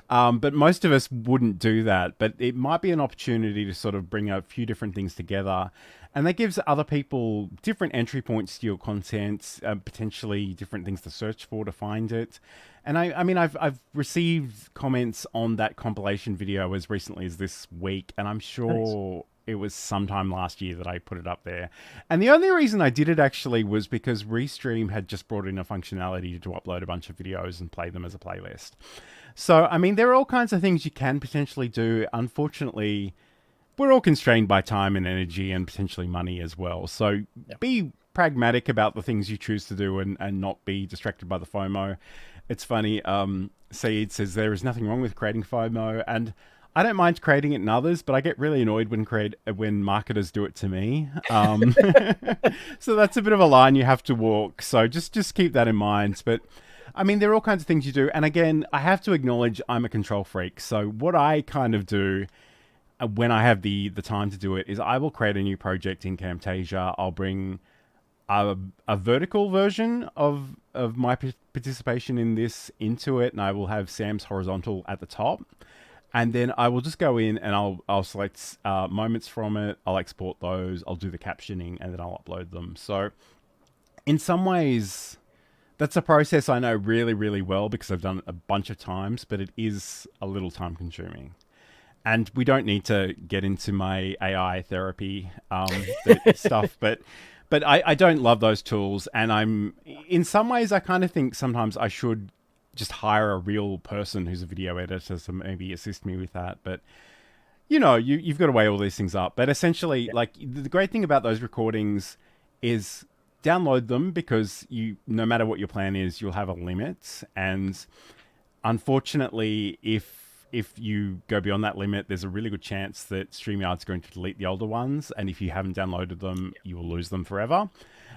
But most of us wouldn't do that. But it might be an opportunity to sort of bring a few different things together. And that gives other people different entry points to your content, potentially different things to search for to find it. And I mean, I've received comments on that compilation video as recently as this week, and I'm sure... Nice. It was sometime last year that I put it up there. And the only reason I did it actually was because Restream had just brought in a functionality to upload a bunch of videos and play them as a playlist. So, I mean, there are all kinds of things you can potentially do. Unfortunately, we're all constrained by time and energy and potentially money as well. So be pragmatic about the things you choose to do and not be distracted by the FOMO. It's funny, Saeed says there is nothing wrong with creating FOMO, and I don't mind creating it in others, but I get really annoyed when marketers do it to me. So that's a bit of a line you have to walk. So just keep that in mind. But I mean, there are all kinds of things you do. And again, I have to acknowledge I'm a control freak. So what I kind of do when I have the time to do it is I will create a new project in Camtasia. I'll bring a vertical version of my participation in this into it, and I will have Sam's horizontal at the top. And then I will just go in and I'll select moments from it. I'll export those. I'll do the captioning and then I'll upload them. So in some ways, that's a process I know really, really well because I've done it a bunch of times, but it is a little time consuming. And we don't need to get into my AI therapy stuff, but I don't love those tools. And in some ways, I kind of think sometimes I should just hire a real person who's a video editor to maybe assist me with that. But you've got to weigh all these things up. But essentially, like, the great thing about those recordings is download them, because no matter what your plan is, you'll have a limit. And unfortunately, if you go beyond that limit, there's a really good chance that StreamYard's going to delete the older ones. And if you haven't downloaded them, you will lose them forever.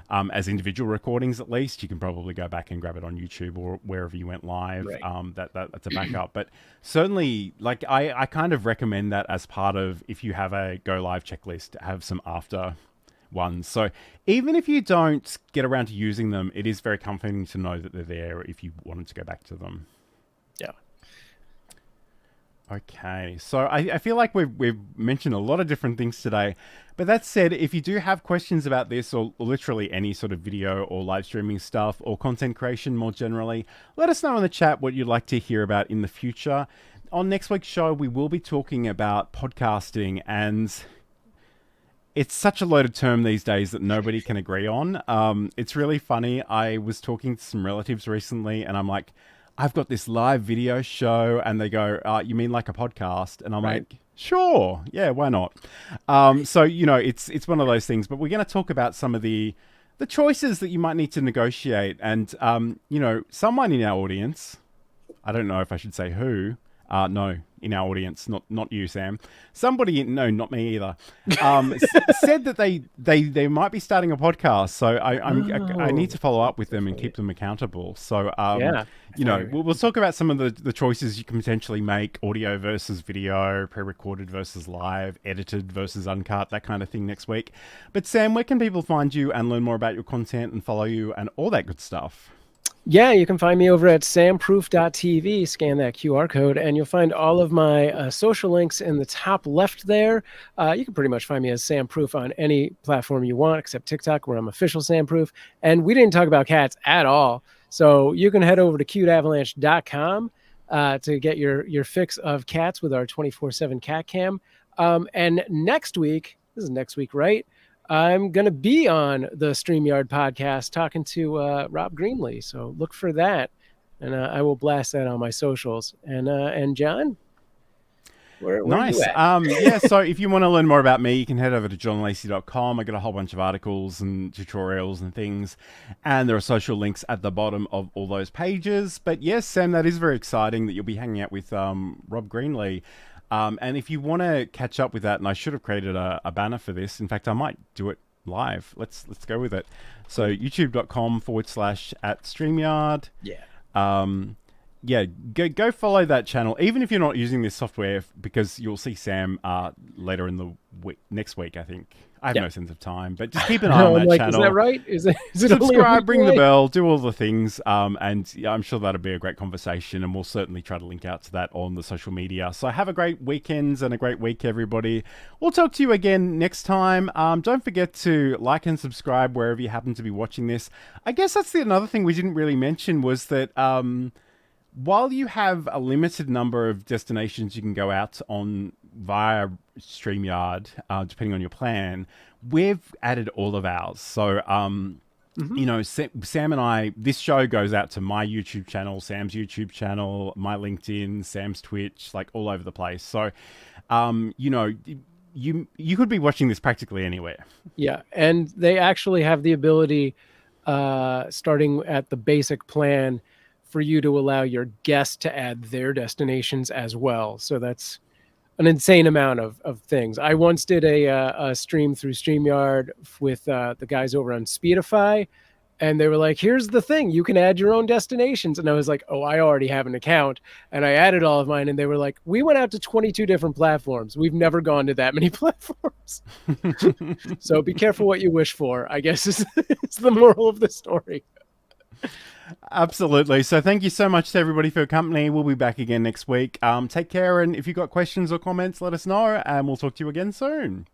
As individual recordings, at least, you can probably go back and grab it on YouTube or wherever you went live. Right. That's a backup. But certainly, like, I kind of recommend that as part of, if you have a go live checklist, have some after ones. So even if you don't get around to using them, it is very comforting to know that they're there if you wanted to go back to them. Yeah. Okay, so I feel like we've mentioned a lot of different things today. But that said, if you do have questions about this, or literally any sort of video or live streaming stuff or content creation more generally, let us know in the chat what you'd like to hear about in the future. On next week's show, we will be talking about podcasting, and it's such a loaded term these days that nobody can agree on. It's really funny. I was talking to some relatives recently, and I'm like, I've got this live video show, and they go, you mean like a podcast? And I'm like, sure, yeah, why not? So, it's one of those things, but we're going to talk about some of the choices that you might need to negotiate. And, someone in our audience, I don't know if I should say who, no, in our audience, not you, Sam. Somebody, no, not me either, said that they might be starting a podcast. So I need to follow up with them and keep them accountable. So, we'll talk about some of the choices you can potentially make: audio versus video, pre-recorded versus live, edited versus uncut, that kind of thing next week. But Sam, where can people find you and learn more about your content and follow you and all that good stuff? Yeah, you can find me over at samproof.tv. Scan that QR code, and you'll find all of my social links in the top left there. You can pretty much find me as Sam Proof on any platform you want, except TikTok, where I'm official Sam Proof. And we didn't talk about cats at all. So you can head over to cuteavalanche.com to get your fix of cats with our 24/7 cat cam. And next week, this is next week, right? I'm going to be on the StreamYard podcast talking to Rob Greenlee. So look for that. And I will blast that on my socials. And John, where nice. Are you at? Yeah, so if you want to learn more about me, you can head over to johnlacey.com. I got a whole bunch of articles and tutorials and things. And there are social links at the bottom of all those pages. But yes, Sam, that is very exciting that you'll be hanging out with Rob Greenlee. And if you want to catch up with that, and I should have created a banner for this. In fact, I might do it live. Let's go with it. So youtube.com/@StreamYard. Yeah. Go follow that channel, even if you're not using this software, because you'll see Sam later in the next week, I think. I have no sense of time, but just keep an eye on that channel. Is that right? Is it subscribe, ring the bell, do all the things, and I'm sure that'll be a great conversation, and we'll certainly try to link out to that on the social media. So have a great weekend and a great week, everybody. We'll talk to you again next time. Don't forget to like and subscribe wherever you happen to be watching this. I guess that's another thing we didn't really mention was that while you have a limited number of destinations you can go out on via StreamYard, depending on your plan, we've added all of ours. So, Sam and I, this show goes out to my YouTube channel, Sam's YouTube channel, my LinkedIn, Sam's Twitch, like all over the place. So, you could be watching this practically anywhere. Yeah, and they actually have the ability, starting at the basic plan, for you to allow your guests to add their destinations as well. So that's an insane amount of things. I once did a stream through StreamYard with the guys over on Speedify, and they were like, here's the thing, you can add your own destinations. And I was like, oh, I already have an account. And I added all of mine, and they were like, we went out to 22 different platforms. We've never gone to that many platforms. So be careful what you wish for, I guess is the moral of the story. Absolutely. So thank you so much to everybody for your company. We'll be back again next week. Take care, and if you've got questions or comments, let us know, and we'll talk to you again soon.